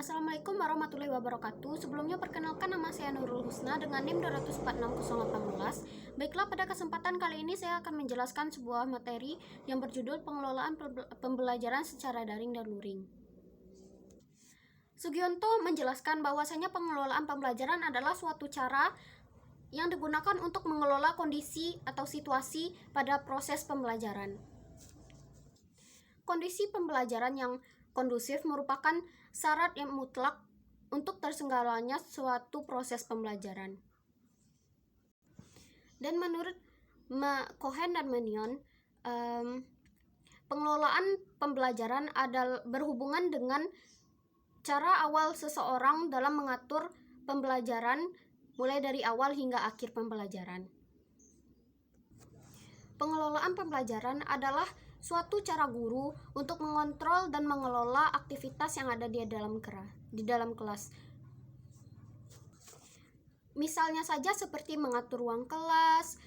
Assalamualaikum warahmatullahi wabarakatuh. Sebelumnya perkenalkan, nama saya Nurul Husna dengan NIM 246.018. Baiklah, pada kesempatan kali ini saya akan menjelaskan sebuah materi yang berjudul pengelolaan pembelajaran secara daring dan luring. Sugionto menjelaskan bahwasanya pengelolaan pembelajaran adalah suatu cara yang digunakan untuk mengelola kondisi atau situasi pada proses pembelajaran. Kondisi pembelajaran yang kondusif merupakan syarat yang mutlak untuk terselenggaranya suatu proses pembelajaran. Dan menurut Cohen dan Mannion, pengelolaan pembelajaran adalah berhubungan dengan cara awal seseorang dalam mengatur pembelajaran mulai dari awal hingga akhir pembelajaran. Pengelolaan pembelajaran adalah suatu cara guru untuk mengontrol dan mengelola aktivitas yang ada di dalam kelas. Misalnya saja seperti mengatur ruang kelas,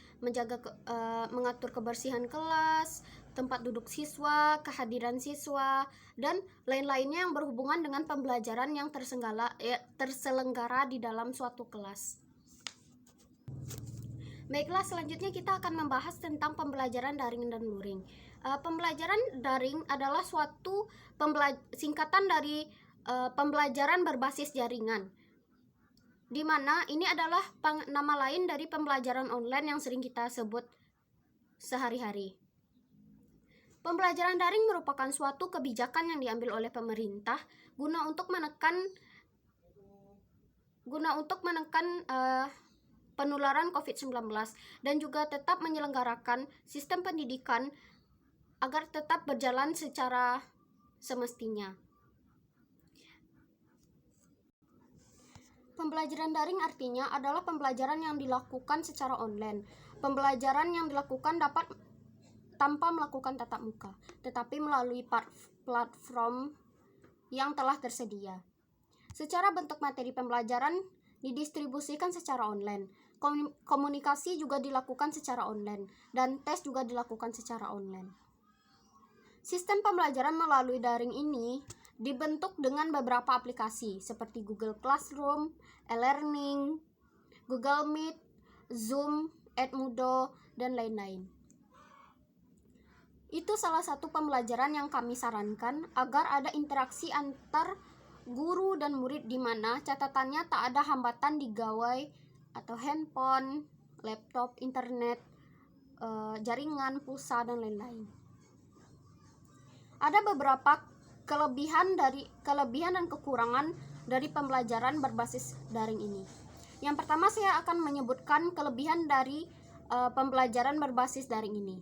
mengatur kebersihan kelas, tempat duduk siswa, kehadiran siswa, dan lain-lainnya yang berhubungan dengan pembelajaran yang terselenggara di dalam suatu kelas. Baiklah, selanjutnya kita akan membahas tentang pembelajaran daring dan luring. Pembelajaran daring adalah suatu singkatan dari pembelajaran berbasis jaringan, di mana ini adalah nama lain dari pembelajaran online yang sering kita sebut sehari-hari. Pembelajaran daring merupakan suatu kebijakan yang diambil oleh pemerintah guna untuk menekan penularan COVID-19 dan juga tetap menyelenggarakan sistem pendidikan agar tetap berjalan secara semestinya. Pembelajaran daring artinya adalah pembelajaran yang dilakukan secara online. Pembelajaran yang dilakukan dapat tanpa melakukan tatap muka, tetapi melalui platform yang telah tersedia. Secara bentuk materi pembelajaran didistribusikan secara online. Komunikasi juga dilakukan secara online, dan tes juga dilakukan secara online. Sistem pembelajaran melalui daring ini dibentuk dengan beberapa aplikasi seperti Google Classroom, e-learning, Google Meet, Zoom, Edmodo, dan lain-lain. Itu salah satu pembelajaran yang kami sarankan agar ada interaksi antar guru dan murid, di mana catatannya tak ada hambatan di gawai atau handphone, laptop, internet, jaringan, pulsa, dan lain-lain. Ada beberapa kelebihan dan kekurangan dari pembelajaran berbasis daring ini. Yang pertama, saya akan menyebutkan kelebihan dari pembelajaran berbasis daring ini.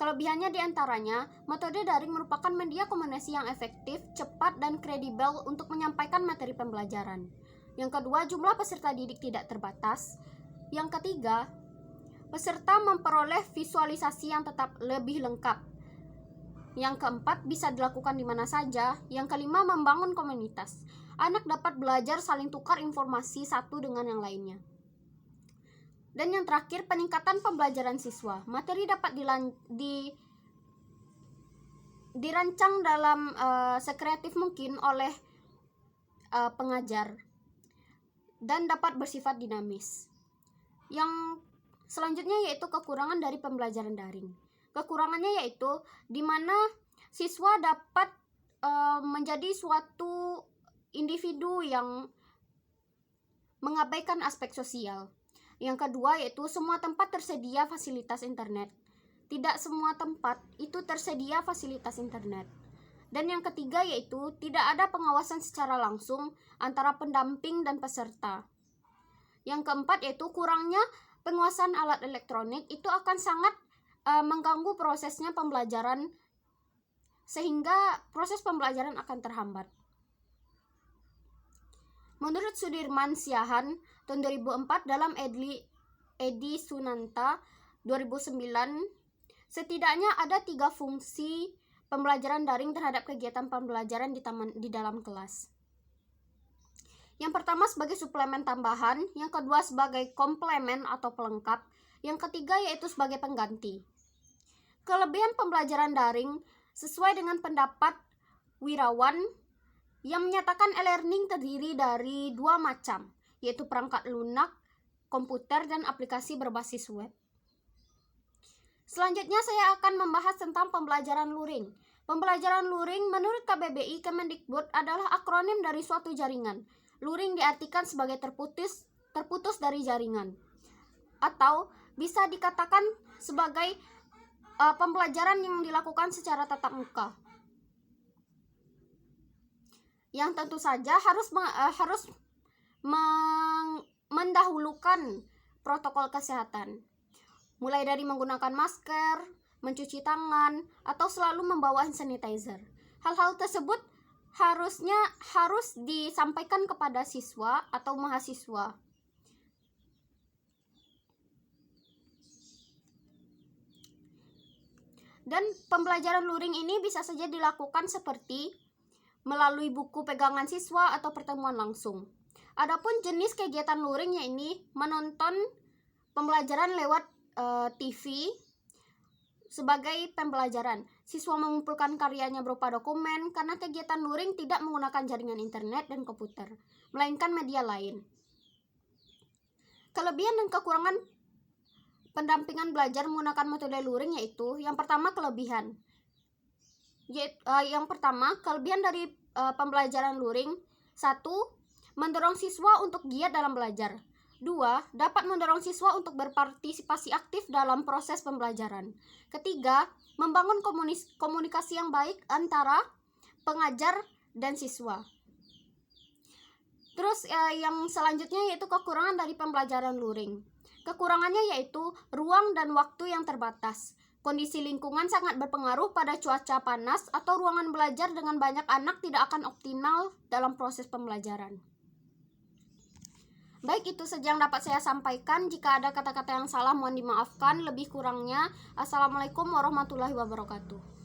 Kelebihannya diantaranya, metode daring merupakan media komunikasi yang efektif, cepat, dan kredibel untuk menyampaikan materi pembelajaran. Yang kedua, jumlah peserta didik tidak terbatas. Yang ketiga, peserta memperoleh visualisasi yang tetap lebih lengkap. Yang keempat, bisa dilakukan di mana saja. Yang kelima, membangun komunitas. Anak dapat belajar saling tukar informasi satu dengan yang lainnya. Dan yang terakhir, peningkatan pembelajaran siswa. Materi dapat dirancang dalam sekreatif mungkin oleh pengajar dan dapat bersifat dinamis. Yang selanjutnya yaitu kekurangan dari pembelajaran daring. Kekurangannya yaitu di mana siswa dapat menjadi suatu individu yang mengabaikan aspek sosial. Yang kedua yaitu semua tempat tersedia fasilitas internet. Tidak semua tempat itu tersedia fasilitas internet. Dan yang ketiga yaitu tidak ada pengawasan secara langsung antara pendamping dan peserta. Yang keempat yaitu kurangnya penguasaan alat elektronik itu akan sangat mengganggu prosesnya pembelajaran, sehingga proses pembelajaran akan terhambat. Menurut Sudirman Siahaan tahun 2004 dalam Edi Sunanta 2009, setidaknya ada 3 fungsi pembelajaran daring terhadap kegiatan pembelajaran di dalam kelas. Yang pertama sebagai suplemen tambahan, yang kedua sebagai komplemen atau pelengkap, yang ketiga yaitu sebagai pengganti. Kelebihan pembelajaran daring sesuai dengan pendapat Wirawan yang menyatakan e-learning terdiri dari dua macam, yaitu perangkat lunak, komputer, dan aplikasi berbasis web. Selanjutnya saya akan membahas tentang pembelajaran luring. Pembelajaran luring menurut KBBI Kemendikbud adalah akronim dari suatu jaringan. Luring diartikan sebagai terputus dari jaringan, atau bisa dikatakan sebagai pembelajaran yang dilakukan secara tatap muka, yang tentu saja harus mendahulukan protokol kesehatan, mulai dari menggunakan masker, mencuci tangan, atau selalu membawa hand sanitizer. Hal-hal tersebut harus disampaikan kepada siswa atau mahasiswa. Dan pembelajaran luring ini bisa saja dilakukan seperti melalui buku pegangan siswa atau pertemuan langsung. Adapun jenis kegiatan luring ini menonton pembelajaran lewat TV sebagai pembelajaran. Siswa mengumpulkan karyanya berupa dokumen karena kegiatan luring tidak menggunakan jaringan internet dan komputer, melainkan media lain. Kelebihan dan kekurangan pendampingan belajar menggunakan metode luring yaitu, yang pertama kelebihan. Yang pertama, kelebihan dari pembelajaran luring: 1. Mendorong siswa untuk giat dalam belajar. 2. Dapat mendorong siswa untuk berpartisipasi aktif dalam proses pembelajaran. Ketiga, membangun komunikasi yang baik antara pengajar dan siswa. Terus yang selanjutnya yaitu kekurangan dari pembelajaran luring. Kekurangannya yaitu ruang dan waktu yang terbatas. Kondisi lingkungan sangat berpengaruh pada cuaca panas atau ruangan belajar dengan banyak anak tidak akan optimal dalam proses pembelajaran. Baik, itu saja yang dapat saya sampaikan. Jika ada kata-kata yang salah mohon dimaafkan. Lebih kurangnya, Assalamualaikum warahmatullahi wabarakatuh.